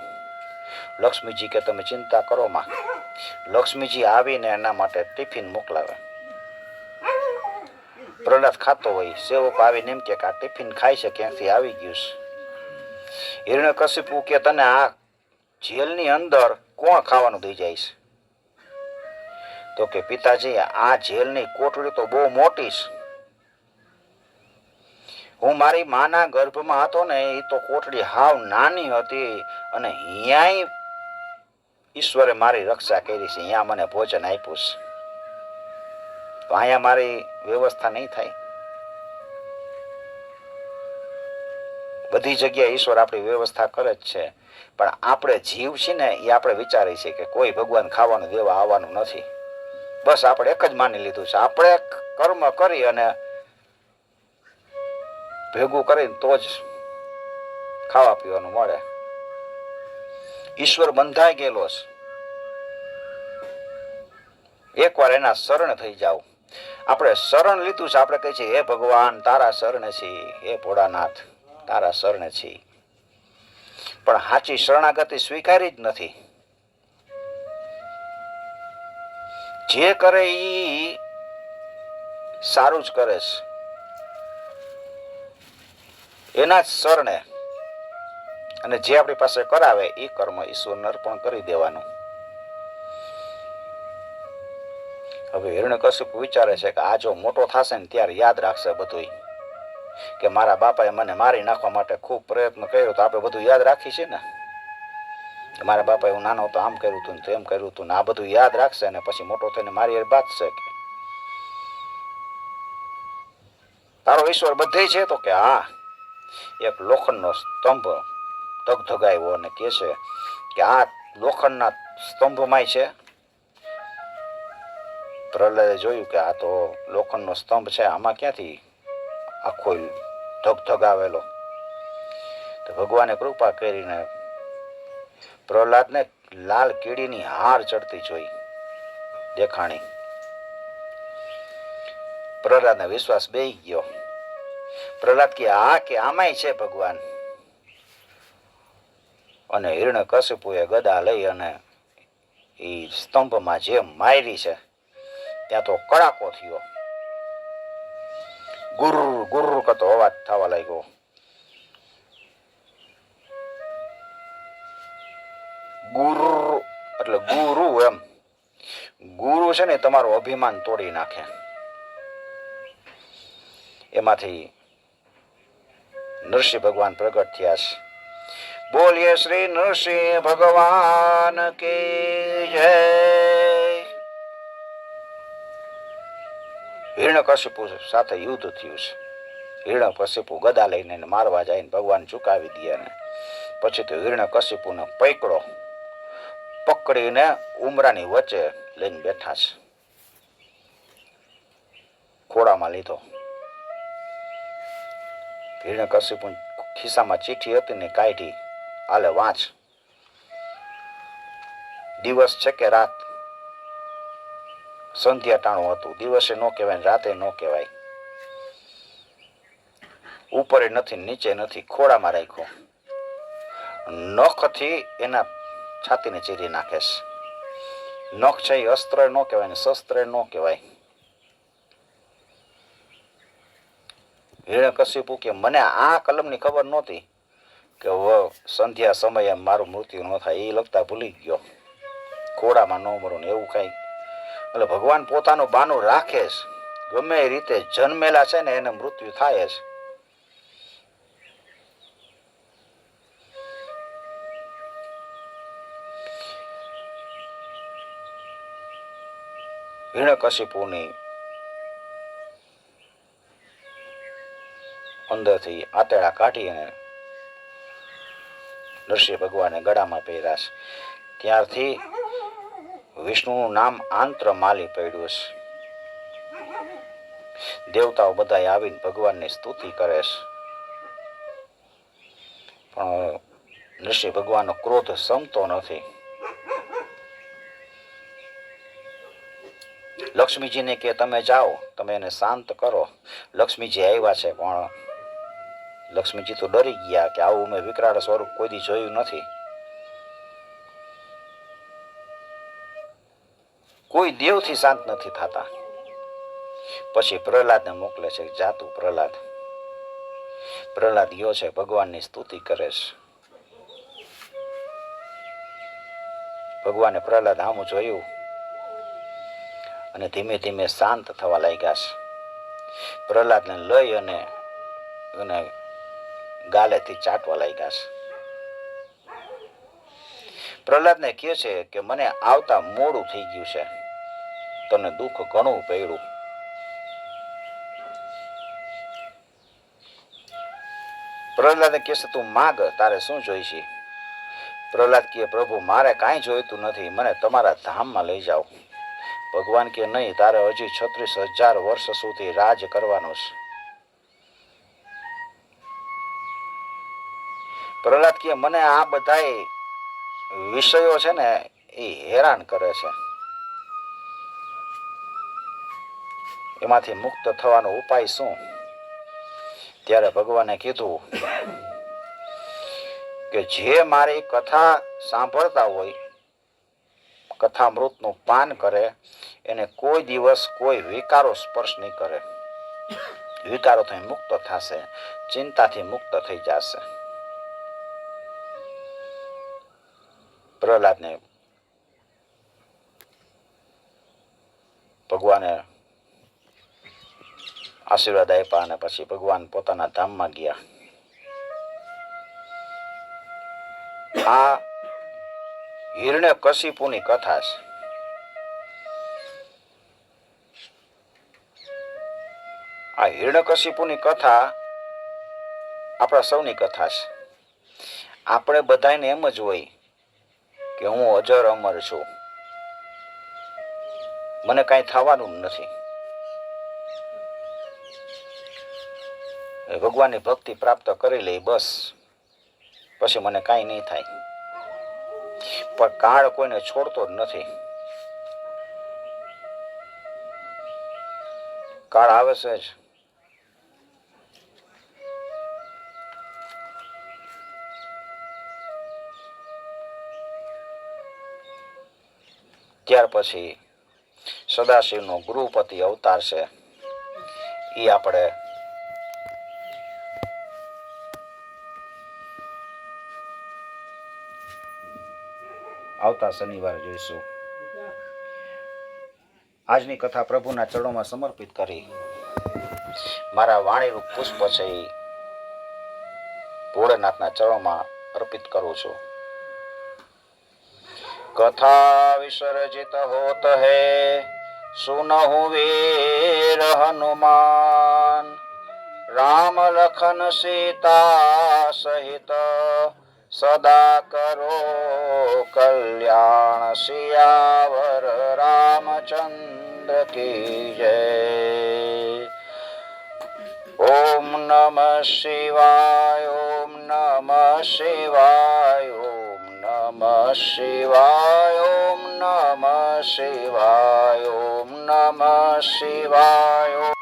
Speaker 1: લક્ષ્મીજી કે તમે ચિંતા કરો માં. લક્ષ્મીજી આવીને એના માટે ટિફિન મોકલાવે. પ્રહલાદ ખાતો હોય, સેવકો આવીને એમ કે આ ટિફિન ખાય છે, ક્યાંથી આવી ગયું છે. હિરણ્યકશિપુ કે તને આ જેલની અંદર કોણ ખાવાનું દઈ જાય છે? તો કે પિતાજી આ જેલની કોટડી તો બહુ મોટી છે. હું મારી માના ગર્ભમાં હતો ને એ તો કોટડી હાવ નાની હતી અને અહીંયા ઈશ્વરે મારી રક્ષા કરી છે, અહીંયા મને ભોજન આપ્યું છે. તો અહીંયા મારી વ્યવસ્થા નહીં થાય. બધી જગ્યાએ ઈશ્વર આપણી વ્યવસ્થા કરે જ છે, પણ આપણે જીવ છે ને એ આપણે વિચારી છે કે કોઈ ભગવાન ખાવાનું દેવા આવવાનું નથી. બસ આપણે એક જ માની લીધું છે, આપણે કર્મ કરી અને ભેગું કરીને તો જ ખાવા પીવાનું મળે. ઈશ્વર બંધાઈ ગયેલો છે. એકવાર એના શરણ થઈ જાવ. આપણે શરણ લીધું છે, આપણે કહીએ છીએ હે ભગવાન તારા શરણે છીએ, હે ભોળાનાથ તારા શરણે છીએ, પણ સાચી શરણાગતિ સ્વીકારી જ નથી. જે કરે એ સારું જ કરે છે, એના જ શરણે, અને જે આપણી પાસે કરાવે એ કર્મ ઈશ્વરને અર્પણ કરી દેવાનું. હવે હિરણ્યકશિપુ વિચારે છે કે આ જો મોટો થશે ને ત્યારે યાદ રાખશે બધું કે મારા બાપાએ મને મારી નાખવા માટે ખૂબ પ્રયત્ન કર્યો, તો આપણે બધું યાદ રાખી છે ને કે મારા બાપાએ હું નાનો હતો આમ કર્યું હતું ને તેમ કર્યું હતું ને, આ બધું યાદ રાખશે અને પછી મોટો થઈને મારી બાંધશે કે તારો ઈશ્વર બધે છે. તો કે હા. એક લોખંડનો સ્તંભ ધગધગાવ્યો અને કહે છે કે આ લોખંડના સ્તંભમાં છે. પ્રહલાદે જોયું કે આ તો લોખંડનો સ્તંભ છે, આમાં ક્યાંથી આખો ધગધગાવેલો. તો ભગવાને કૃપા કરીને પ્રહલાદને લાલ કીડીની હાર ચડતી જોઈ દેખાણી. પ્રહલાદને વિશ્વાસ બેસી ગયો. પ્રહલાદ કે હા કે આમાંય છે ભગવાન. અને હિરણ્યકશિપુએ ગદા લઈ અને એ સ્તંભમાં જે મારી છે ત્યાં તો કડાકો થયો. ગુર ગુર કરતો અવાજ થવા લાગ્યો. ગુરુ એટલે ગુરુ, એમ ગુરુ છે ને તમારું અભિમાન તોડી નાખે. એમાંથી નરસિંહ ભગવાન પ્રગટ થયા છે. બોલીએ શ્રી નરસિંહ ભગવાન કી જય. હિરણ્યકશિપુ સાથે યુદ્ધ થયું છે. હિરણ્યકશિપુ ગદા લઈને મારવા જાય ને ભગવાન ચુકાવી દે. ને પછી તો હિરણ્યકશિપુને પકડીને ઉમરાની વચ્ચે લઈને બેઠા છે, ખોળામાં લીધો. હિરણ્યકશિપુ ખિસ્સામાં ચીઠી હતી ને કાઢી, હાલે વાંચ. દિવસ છે કે રાત? સંધ્યા ટાણું હતું. દિવસે ન કહેવાય, રાતે ન કહેવાય. ઉપર નથી નીચે નથી, ખોળામાં રાખ્યો. નખથી એના છાતીને ચીરી નાખે છે. નખ છે એ અસ્ત્ર ન કહેવાય ને શસ્ત્ર ન કહેવાય. હિરણ્યકશિપુ કે મને આ કલમની ખબર નહોતી કે સંધ્યા સમયે મારું મૃત્યુ ન થાય, એ લગતા ભૂલી ગયો. ખોડામાં ન મરું ને એવું કઈ. એટલે ભગવાન પોતાનું બાનું રાખે છે. ગમે એ રીતે જન્મેલા છે ને એને મૃત્યુ થાય છે. હિરણ્યકશિપુની અંદરથી આતેડા કાઢીને નરસિંહ ભગવાને ગળામાં પહેર્યા છે. ત્યારથી વિષ્ણુનું નામ આંત્ર માલી પડ્યું છે. દેવતાઓ બધા આવીને ભગવાનની સ્તુતિ કરે છે, પણ નૃસિંહ ભગવાનનો ક્રોધ સમતો નથી. લક્ષ્મીજીને કે તમે જાઓ, તમે એને શાંત કરો. લક્ષ્મીજી આવ્યા છે, પણ લક્ષ્મીજી તો ડરી ગયા કે આવું મેં વિકરાળ સ્વરૂપ કોઈ દી જોયું નથી. કોઈ દેવથી શાંત નથી થતા. પછી પ્રહલાદને મોકલે છે, જાતું પ્રહલાદ. પ્રહલાદ ગયો છે, ભગવાનની સ્તુતિ કરે છે. ભગવાને પ્રહલાદ આમ જોયું અને ધીમે ધીમે શાંત થવા લાગ્યા છે. પ્રહલાદને લઈ અને ગાલેથી ચાટવા લાગ્યા છે. પ્રહલાદને કહે છે કે મને આવતા મોડું થઈ ગયું છે, તને દુઃખ ઘણું પડ્યું. પ્રહલાદે કહે છે તું માગ, તારે શું જોઈશે? પ્રહલાદ કહે પ્રભુ મારે કાંઈ જોઈતું નથી, મને તમારા ધામમાં લઈ જાઓ. ભગવાન કે નહીં, તારે હજી 36,000 વર્ષ સુધી રાજ કરવાનું છે. પ્રહલાદ કે મને આ બધા વિષયો છે ને એ હેરાન કરે છે, એમાંથી મુક્ત થવાનો ઉપાય શું? ત્યારે ભગવાને કીધું કે જે મારી કથા સાંભળતા હોય, કથામૃતનું પાન કરે, એને કોઈ દિવસ કોઈ વિકારો સ્પર્શ નહીં કરે. વિકારોથી મુક્ત થશે, ચિંતાથી મુક્ત થઈ જશે. પ્રહલાદને ભગવાને આશીર્વાદ આપ્યા અને પછી ભગવાન પોતાના ધામમાં ગયા. આ હિરણ્યકશિપુની કથા છે. આ હિરણ્યકશિપુની કથા આપણા સૌની કથા છે. આપણે બધાને એમ જ હોય કે હું અજર અમર છું, મને કાંઈ થવાનું નથી. ભગવાનની ભક્તિ પ્રાપ્ત કરી લઈ બસ, પછી મને કાંઈ નહીં થાય. પણ કાળ કોઈને છોડતો જ નથી. કાળ આવે છે જ. ત્યાર પછી સદાશિવનો ગૃહપતિ અવતાર છે, એ આપણે આવતા શનિવારે જોઈશું. આજની કથા પ્રભુના ચરણોમાં સમર્પિત કરી મારા વાણીરૂપ પુષ્પ છે એ ભોળેનાથના ચરણોમાં અર્પિત કરું છું. कथा विसर्जित होत है सुनहु वीर हनुमान, राम लखन सीता सहित सदा करो कल्याण, सियावर रामचंद्र की जय. ओम नमः शिवाय, ओम नमः शिवाय, ओम नमः शिवाय, ओम नमः शिवाय, ओम नमः शिवाय.